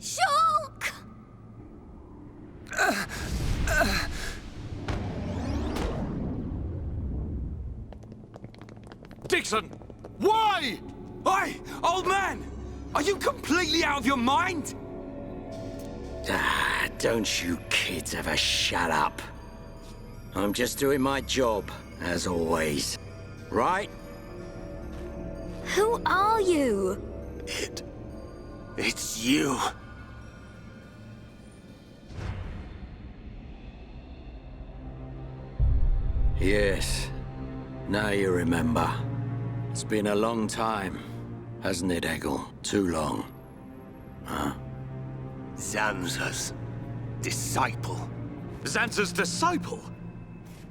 Shulk! Dickson! Why? Oi, old man! Are you completely out of your mind? Don't you kids ever shut up. I'm just doing my job, as always. Right? Who are you? It's you. Yes. Now you remember. It's been a long time, hasn't it, Eggle? Too long. Huh? Zanza's disciple. Zanza's disciple?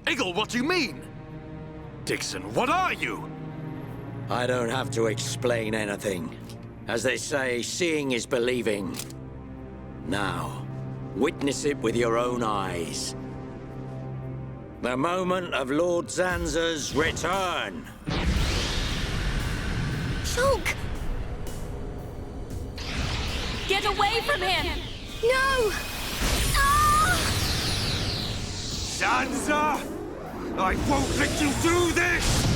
Eggle, what do you mean? Dickson, what are you? I don't have to explain anything. As they say, seeing is believing. Now, witness it with your own eyes. The moment of Lord Zanza's return. Shulk! Get away from him! No! Ah! Zanza! I won't let you do this!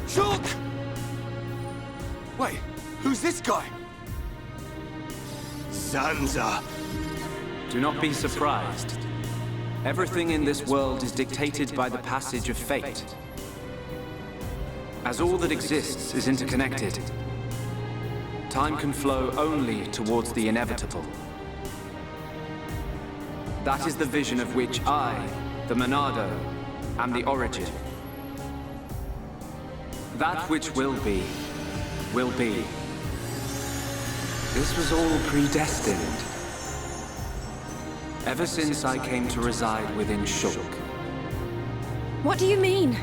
Shulk! Wait, who's this guy? Zanza. Do not be surprised. Everything in this world is dictated by the passage of fate. As all that exists is interconnected, time can flow only towards the inevitable. That is the vision of which I, the Monado, am the origin. That which will be, will be. This was all predestined. Ever since I came to reside within Shulk. What do you mean?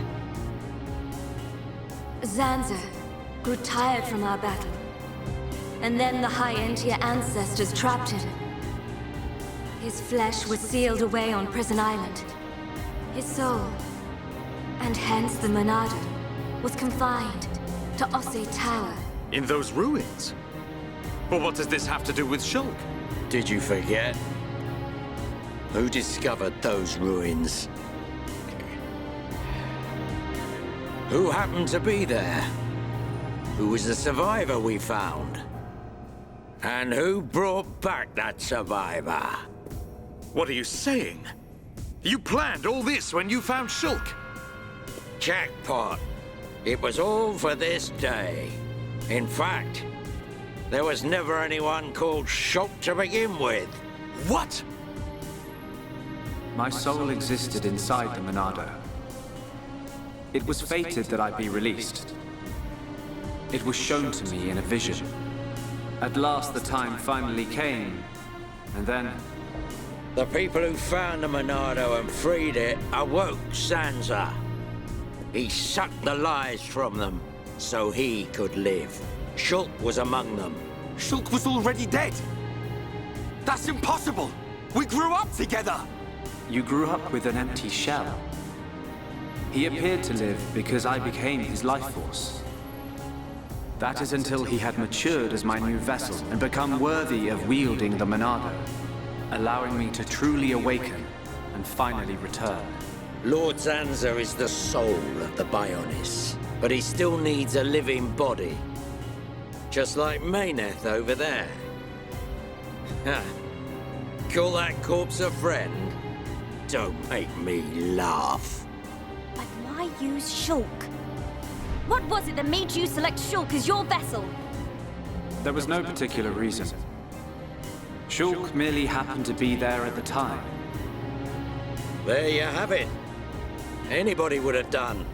Zanza grew tired from our battle. And then the High Entia ancestors trapped him. His flesh was sealed away on Prison Island. His soul, and hence the Monado, was confined to Osse Tower. In those ruins? But what does this have to do with Shulk? Did you forget? Who discovered those ruins? Who happened to be there? Who was the survivor we found? And who brought back that survivor? What are you saying? You planned all this when you found Shulk? Jackpot. It was all for this day. In fact, there was never anyone called Shulk to begin with. What? My soul existed inside the Monado. It was fated that I be released. It was shown to me in a vision. At last the time finally came, and then... The people who found the Monado and freed it awoke Zanza. He sucked the lives from them, so he could live. Shulk was among them. Shulk was already dead! That's impossible! We grew up together! You grew up with an empty shell. He appeared to live because I became his life force. That is until he had matured as my new vessel and become worthy of wielding the Monado, allowing me to truly awaken and finally return. Lord Zanza is the soul of the Bionis, but he still needs a living body. Just like Mayneth over there. Ha! Call that corpse a friend? Don't make me laugh. But why use Shulk? What was it that made you select Shulk as your vessel? There was no particular reason. Shulk merely happened to be there at the time. There you have it. Anybody would have done.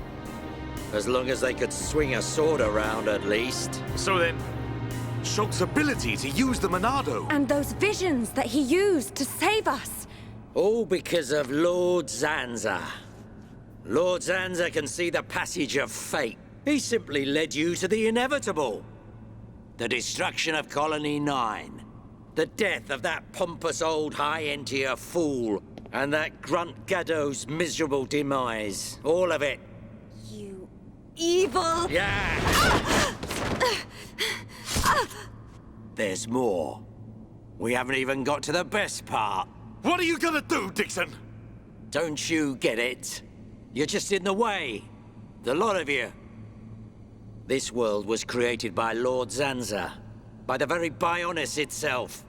As long as they could swing a sword around, at least. So then, Shulk's ability to use the Monado... And those visions that he used to save us. All because of Lord Zanza. Lord Zanza can see the passage of fate. He simply led you to the inevitable. The destruction of Colony 9. The death of that pompous old High Entia fool. And that Grunt Gaddo's miserable demise. All of it. You evil... Yeah! There's more. We haven't even got to the best part. What are you gonna do, Dickson? Don't you get it? You're just in the way. The lot of you. This world was created by Lord Zanza. By the very Bionis itself.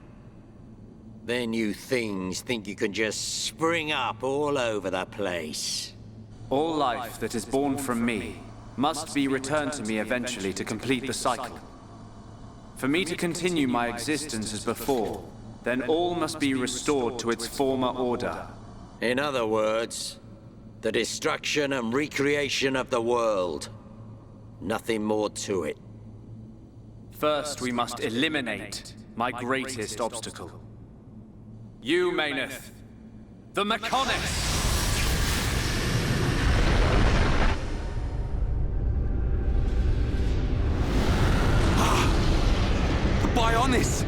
Then you things think you can just spring up all over the place. All life that is born from me must be returned to me eventually to complete the cycle. For me to continue my existence as before, then all must be restored to its former order. In other words, the destruction and recreation of the world. Nothing more to it. First, we must eliminate my greatest obstacle. You, Mayneth, the Mechonis! The Bionis!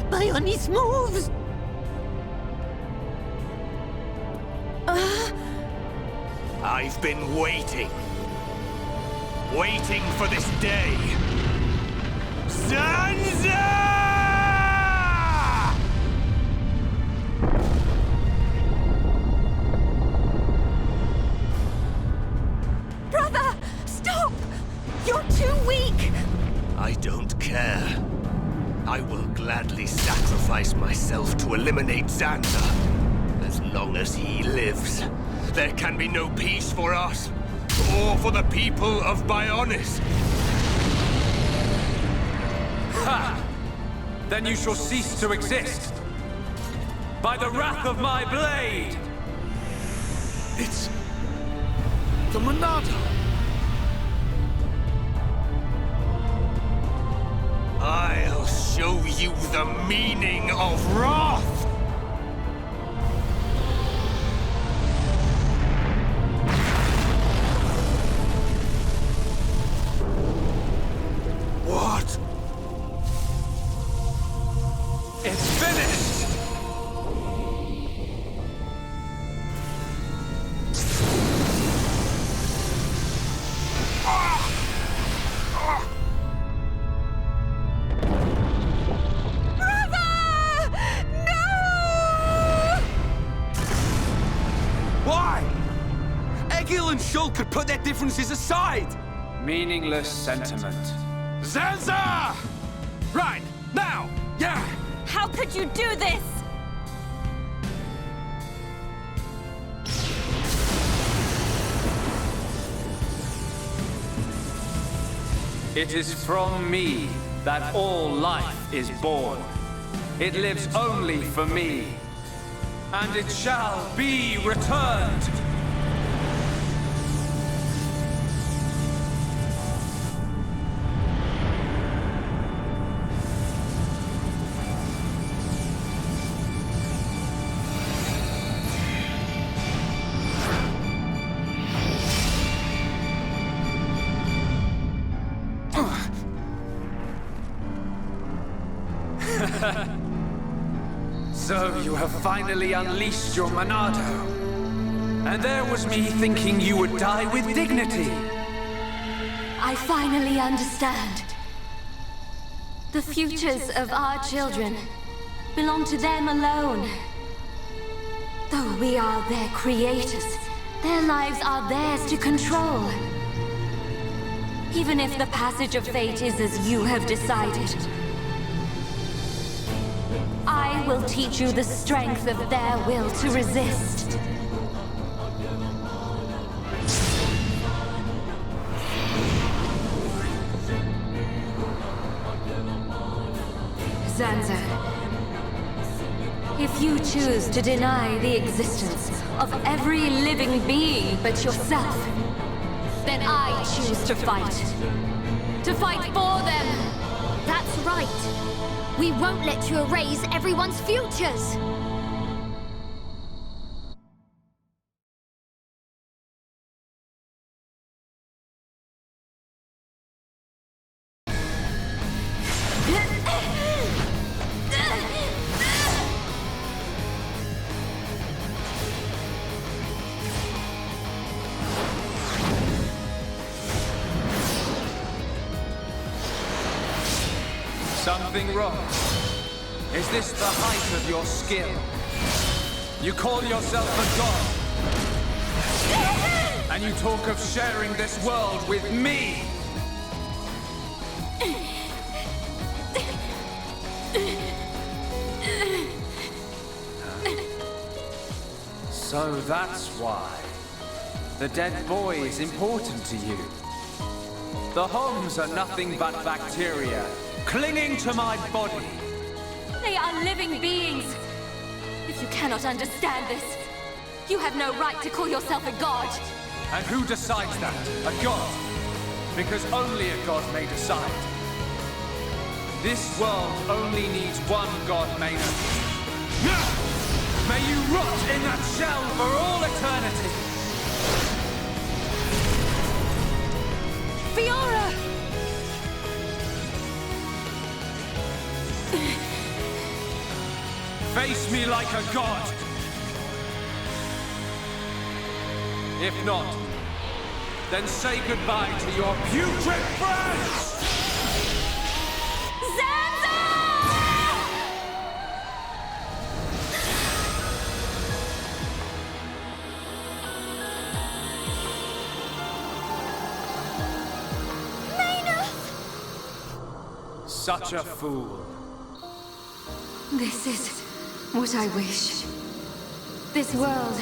Bionis moves! I've been waiting. Waiting for this day. Zanza! Brother! Stop! You're too weak! I don't care. I will gladly sacrifice myself to eliminate Zanza. As long as he lives, there can be no peace for us, or for the people of Bionis. Ha! Then you shall cease to exist. By the wrath of my blade! It's... the Monado. I'll show you the meaning of wrath! What? It's finished! Why? Egil and Shul could put their differences aside! Meaningless sentiment. Zanza! Right, now! Yeah! How could you do this? It is from me that all life is born. It lives only for me. And it shall be returned. So you have finally unleashed your Monado. And there was me thinking you would die with dignity. I finally understand. The futures of our children belong to them alone. Though we are their creators, their lives are theirs to control. Even if the passage of fate is as you have decided, I will teach you the strength of their will to resist. Zanza, if you choose to deny the existence of every living being but yourself, then I choose to fight. To fight for them! That's right. We won't let you erase everyone's futures! nothing wrong. Is this the height of your skill? You call yourself a god, and you talk of sharing this world with me! So that's why. The dead boy is important to you. The Homs are nothing but bacteria, clinging to my body. They are living beings. If you cannot understand this, you have no right to call yourself a god. And who decides that? A god? Because only a god may decide. This world only needs one god, Maynard. May you rot in that shell for all eternity! Fiora! Face me like a god! If not, then say goodbye to your putrid friends! Zanza! Such a fool. This is what I wish. This world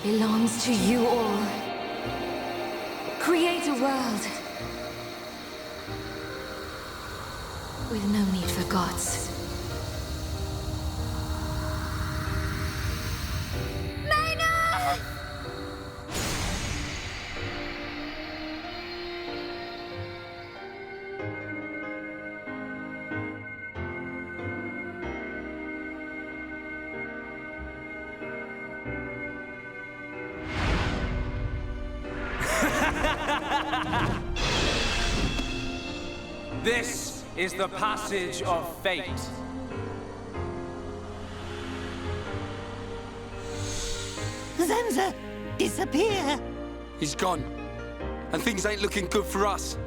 belongs to you all. Create a world with no need for gods. Maynard! This is the passage of fate. Zanza, disappear! He's gone. And things ain't looking good for us.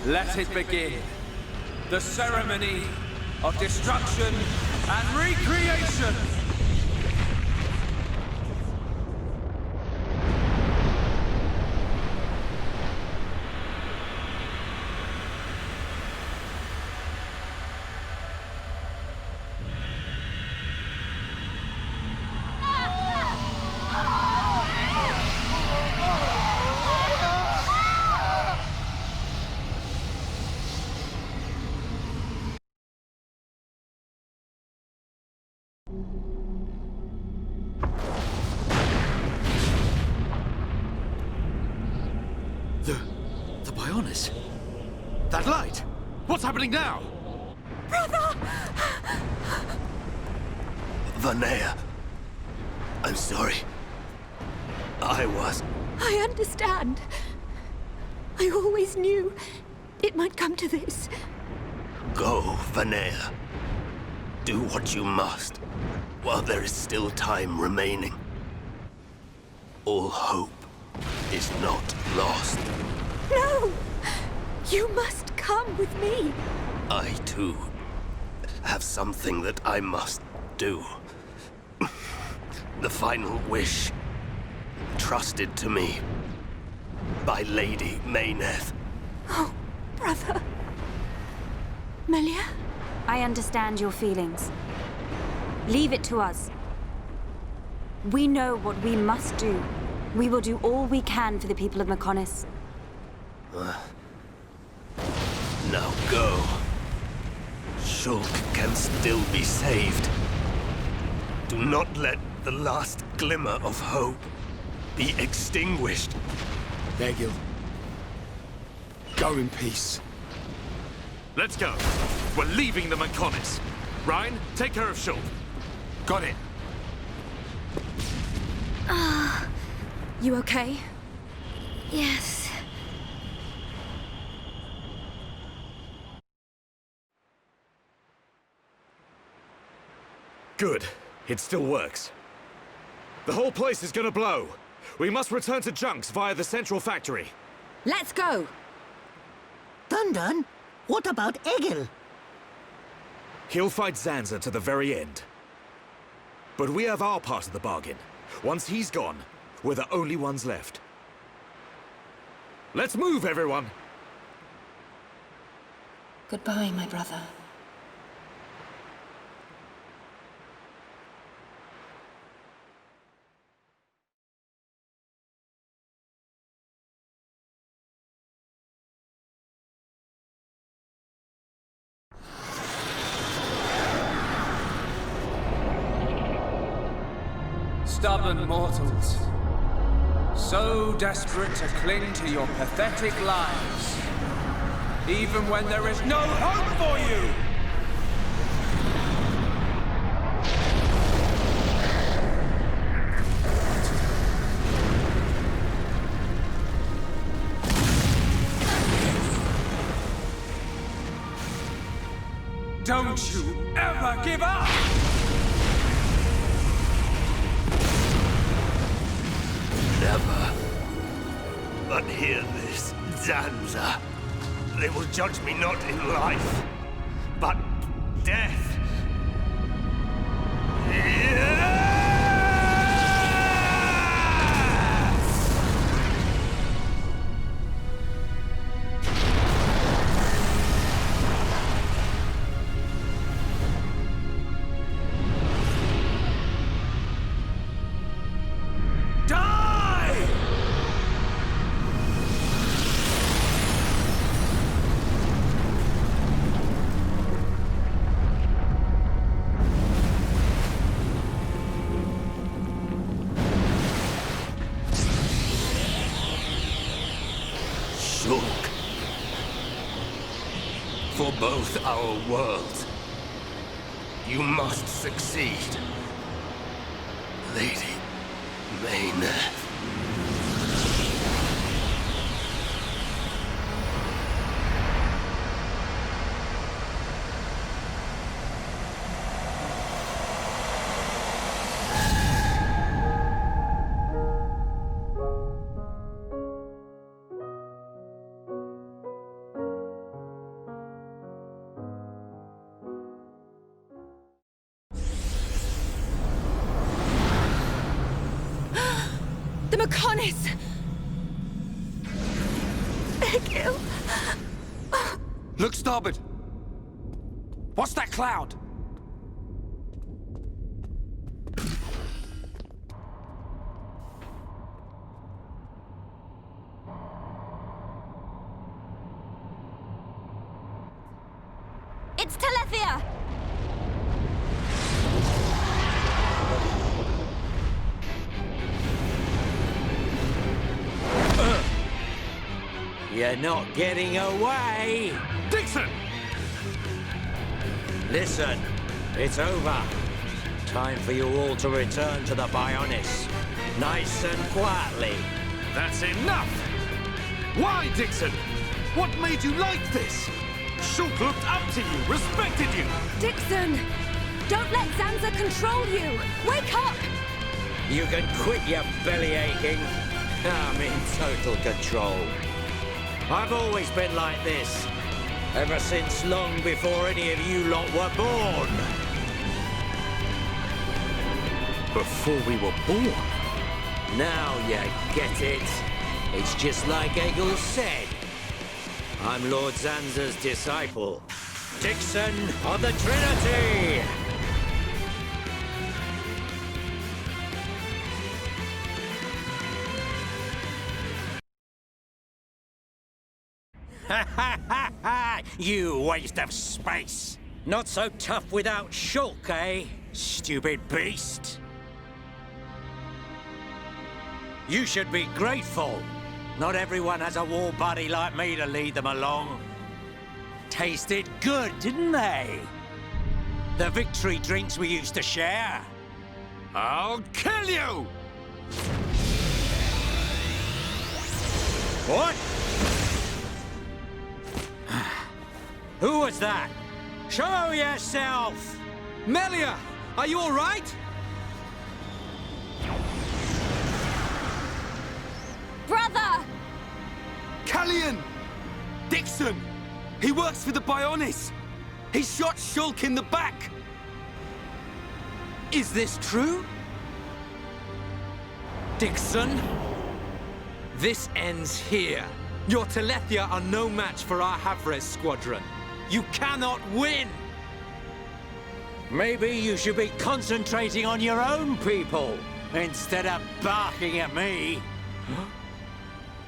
Let it begin. The ceremony of destruction and recreation! The Bionis? That light! What's happening now? Brother! Vanea. I'm sorry. I understand. I always knew it might come to this. Go, Vanea. Do what you must, while there is still time remaining. All hope is not lost. No! You must come with me. I, too, have something that I must do. The final wish, trusted to me by Lady Mayneth. Oh, brother. Melia? I understand your feelings. Leave it to us. We know what we must do. We will do all we can for the people of Mechonis. Now go. Shulk can still be saved. Do not let the last glimmer of hope be extinguished. Egil. Go in peace. Let's go. We're leaving the Mechonis. Ryan, take care of Shulk. Got it. You okay? Yes. Good. It still works. The whole place is gonna blow. We must return to Junks via the central factory. Let's go! Dun, what about Egil? He'll fight Zanza to the very end. But we have our part of the bargain. Once he's gone, we're the only ones left. Let's move, everyone! Goodbye, my brother. Stubborn mortals, so desperate to cling to your pathetic lives, even when there is no hope for you! Don't you ever give up! Never. But hear this, Zanza. They will judge me not in life, but death. For both our worlds, you must succeed, Lady Mayneth. Look starboard! What's that cloud? It's Telethia! You're not getting away! Dickson! Listen, it's over. Time for you all to return to the Bionis. Nice and quietly. That's enough! Why, Dickson? What made you like this? Shulk looked up to you, respected you! Dickson! Don't let Zanza control you! Wake up! You can quit your belly aching. I'm in total control. I've always been like this. Ever since long before any of you lot were born. Before we were born? Now you get it. It's just like Egil said. I'm Lord Zanza's disciple. Dickson of the Trinity! Ha ha ha ha! You waste of space! Not so tough without Shulk, eh? Stupid beast! You should be grateful. Not everyone has a war buddy like me to lead them along. Tasted good, didn't they? The victory drinks we used to share. I'll kill you! What? Who was that? Show yourself! Melia, are you all right? Stallion! Dickson! He works for the Bionis! He shot Shulk in the back! Is this true? Dickson? This ends here. Your Telethia are no match for our Havres squadron. You cannot win! Maybe you should be concentrating on your own people, instead of barking at me.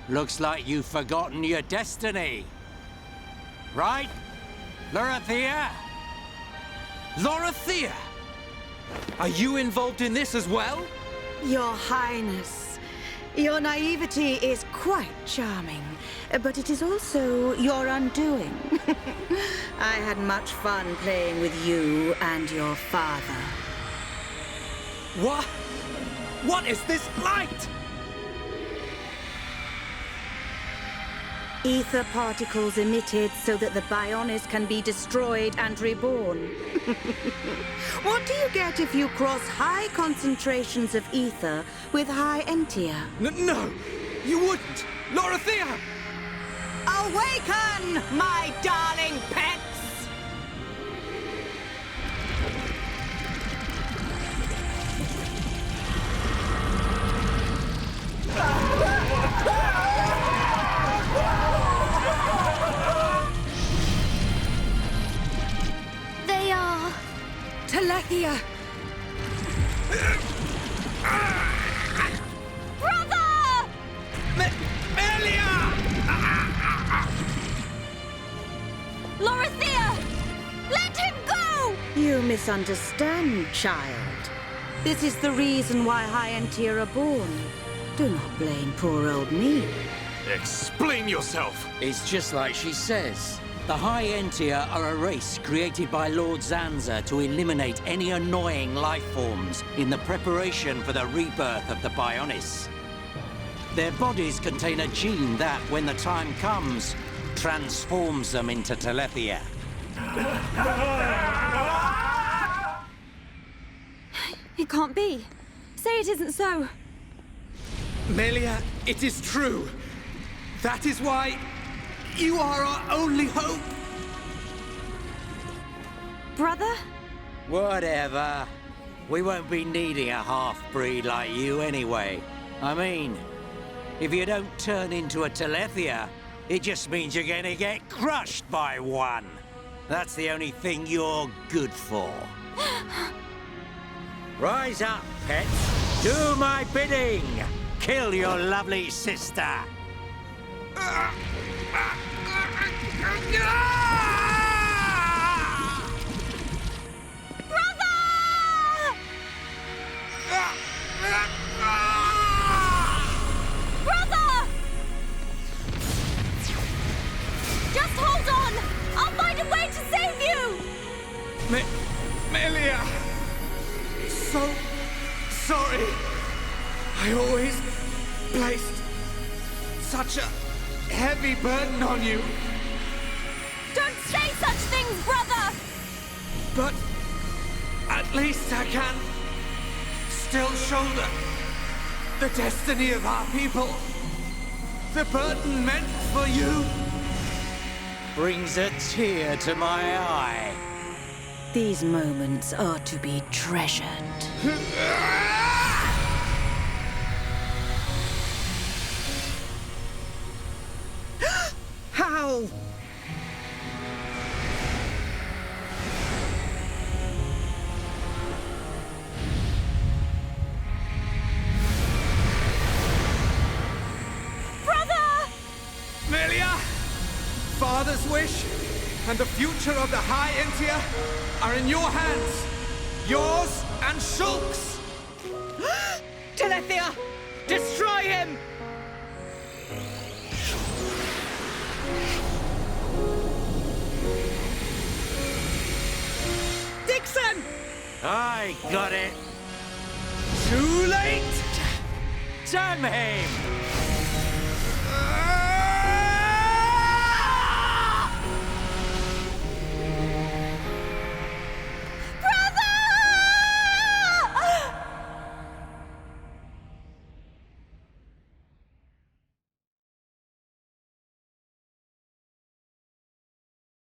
Looks like you've forgotten your destiny. Right, Lorithia? Lorithia! Are you involved in this as well? Your Highness, your naivety is quite charming, but it is also your undoing. I had much fun playing with you and your father. What? What is this light? Ether particles emitted so that the Bionis can be destroyed and reborn. What do you get if you cross high concentrations of ether with High Entia? No! You wouldn't! Lorithia! Awaken, my darling pets! They are... Telethia! Brother! Melia! Lorithia! Let him go! You misunderstand, child. This is the reason why High Entia are born. Do not blame poor old me. Explain yourself! It's just like she says. The High Entia are a race created by Lord Zanza to eliminate any annoying life forms in the preparation for the rebirth of the Bionis. Their bodies contain a gene that, when the time comes, transforms them into Telethia. It can't be. Say it isn't so. Melia, it is true. That is why you are our only hope. Brother? Whatever. We won't be needing a half-breed like you anyway. I mean, if you don't turn into a Telethia, it just means you're gonna get crushed by one. That's the only thing you're good for. Rise up, pets. Do my bidding. Kill your lovely sister. Brother! Just hold on! I'll find a way to save you! Melia! So sorry. I always placed such a heavy burden on you. Don't say such things, brother! But at least I can still shoulder the destiny of our people. The burden meant for you Brings a tear to my eye. These moments are to be treasured. How? Melia! Father's wish and the future of the High Entia are in your hands. Yours and Shulk's. Telethia! Destroy him! Dickson! I got it. Too late! Damn him!